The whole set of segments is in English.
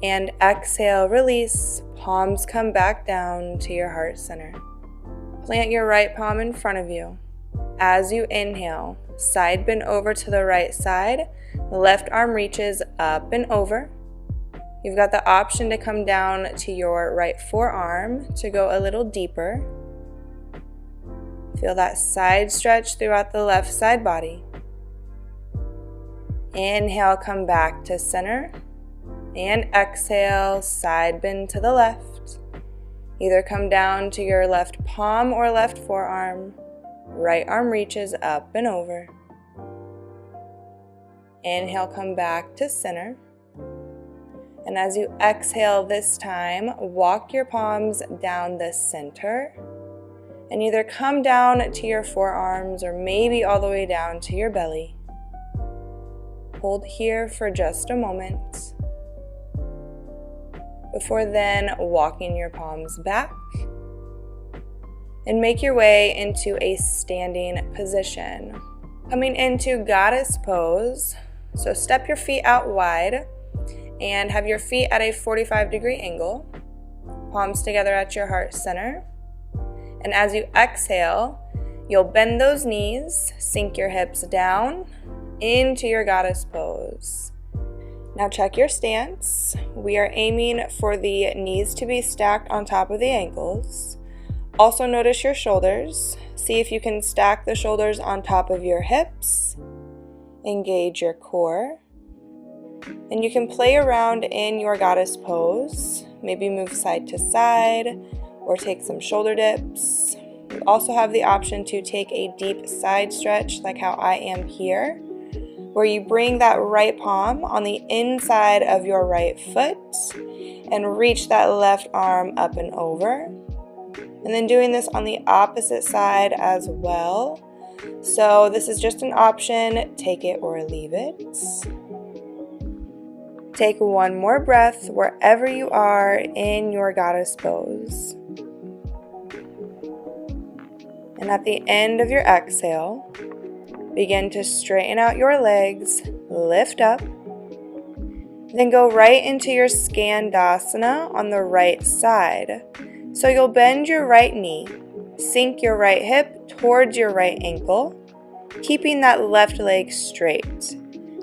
And exhale, release. Palms come back down to your heart center. Plant your right palm in front of you. As you inhale, side bend over to the right side. Left arm reaches up and over. You've got the option to come down to your right forearm to go a little deeper. Feel that side stretch throughout the left side body. Inhale, come back to center. And exhale, side bend to the left. Either come down to your left palm or left forearm. Right arm reaches up and over. Inhale, come back to center. And as you exhale this time, walk your palms down the center and either come down to your forearms or maybe all the way down to your belly. Hold here for just a moment before then walking your palms back and make your way into a standing position. Coming into goddess pose, so step your feet out wide and have your feet at a 45-degree angle, palms together at your heart center. And as you exhale, you'll bend those knees, sink your hips down into your goddess pose. Now check your stance. We are aiming for the knees to be stacked on top of the ankles. Also notice your shoulders. See if you can stack the shoulders on top of your hips. Engage your core. And you can play around in your goddess pose. Maybe move side to side or take some shoulder dips. You also have the option to take a deep side stretch like how I am here, where you bring that right palm on the inside of your right foot and reach that left arm up and over. And then doing this on the opposite side as well. So this is just an option, take it or leave it. Take one more breath wherever you are in your goddess pose. And at the end of your exhale, begin to straighten out your legs, lift up. Then go right into your Scandasana on the right side. So you'll bend your right knee, sink your right hip towards your right ankle, keeping that left leg straight.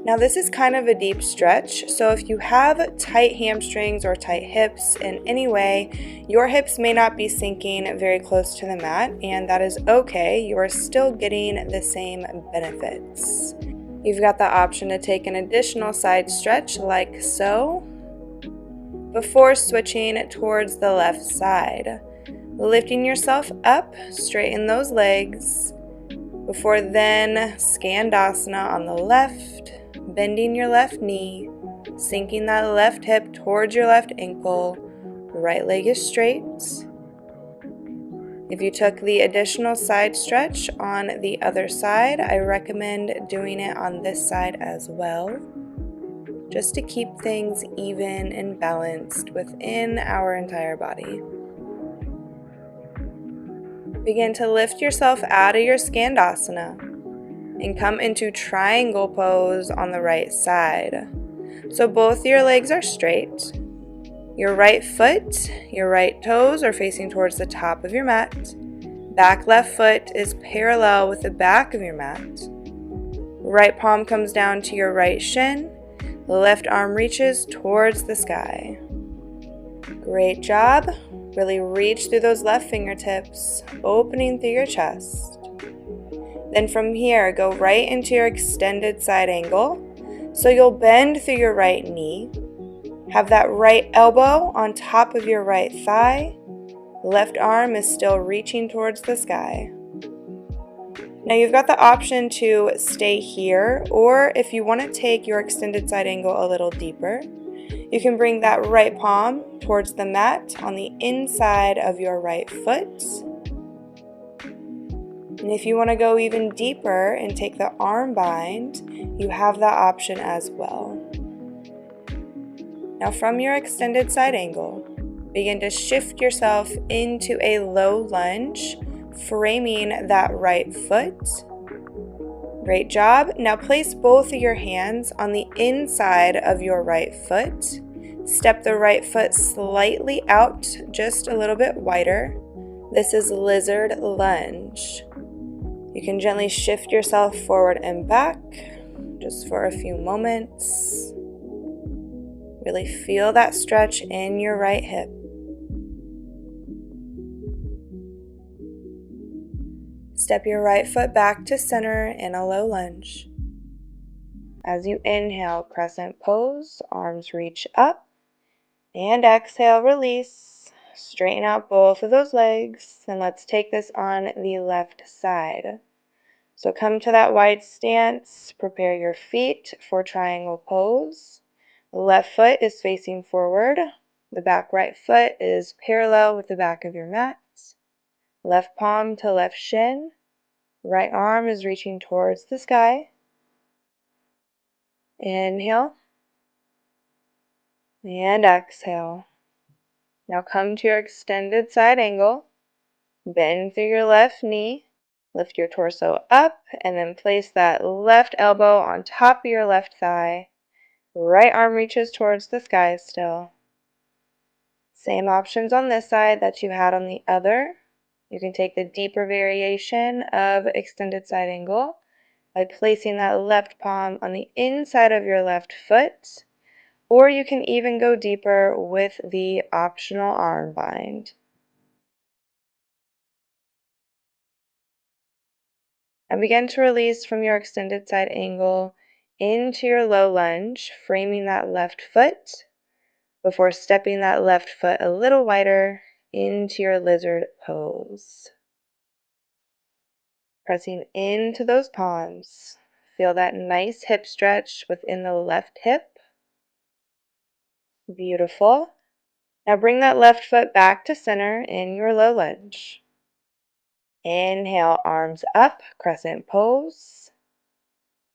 Now this is kind of a deep stretch, so if you have tight hamstrings or tight hips in any way, your hips may not be sinking very close to the mat, and that is okay. You are still getting the same benefits. You've got the option to take an additional side stretch like so, before switching towards the left side. Lifting yourself up, straighten those legs, before then Scandasana on the left, bending your left knee, sinking that left hip towards your left ankle, right leg is straight. If you took the additional side stretch on the other side, I recommend doing it on this side as well, just to keep things even and balanced within our entire body. Begin to lift yourself out of your Scandasana and come into triangle pose on the right side. So both your legs are straight. Your right foot, your right toes are facing towards the top of your mat. Back left foot is parallel with the back of your mat. Right palm comes down to your right shin. Left arm reaches towards the sky. Great job. Really reach through those left fingertips, opening through your chest. Then from here, go right into your extended side angle. So you'll bend through your right knee. Have that right elbow on top of your right thigh. Left arm is still reaching towards the sky. Now you've got the option to stay here, or if you want to take your extended side angle a little deeper, you can bring that right palm towards the mat on the inside of your right foot. And if you want to go even deeper and take the arm bind, you have that option as well. Now from your extended side angle, begin to shift yourself into a low lunge, framing that right foot. Great job. Now place both of your hands on the inside of your right foot, Step the right foot slightly out, just a little bit wider. This is lizard lunge. You can gently shift yourself forward and back just for a few moments. Really feel that stretch in your right hip. Step your right foot back to center in a low lunge. As you inhale, crescent pose, arms reach up, and exhale, release. Straighten out both of those legs, and let's take this on the left side. So come to that wide stance, prepare your feet for triangle pose. The left foot is facing forward. The back right foot is parallel with the back of your mat. Left palm to left shin. Right arm is reaching towards the sky. Inhale. And exhale. Now come to your extended side angle. Bend through your left knee. Lift your torso up and then place that left elbow on top of your left thigh. Right arm reaches towards the sky still. Same options on this side that you had on the other. You can take the deeper variation of extended side angle by placing that left palm on the inside of your left foot, or you can even go deeper with the optional arm bind. And begin to release from your extended side angle into your low lunge, framing that left foot before stepping that left foot a little wider into your lizard pose. Pressing into those palms. Feel that nice hip stretch within the left hip. Beautiful. Now bring that left foot back to center in your low lunge. Inhale, arms up, crescent pose.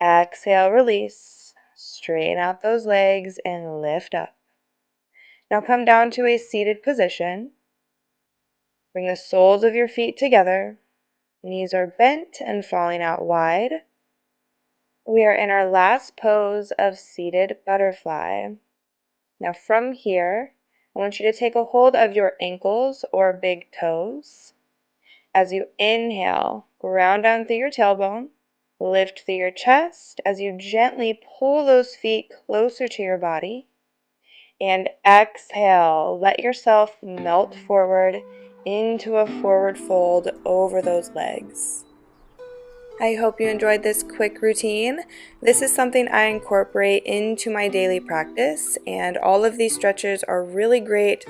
Exhale, release. Straighten out those legs and lift up. Now come down to a seated position. Bring the soles of your feet together. Knees are bent and falling out wide. We are in our last pose of seated butterfly. Now from here, I want you to take a hold of your ankles or big toes. As you inhale, ground down through your tailbone, lift through your chest as you gently pull those feet closer to your body. And exhale, let yourself melt forward into a forward fold over those legs. I hope you enjoyed this quick routine. This is something I incorporate into my daily practice, and all of these stretches are really great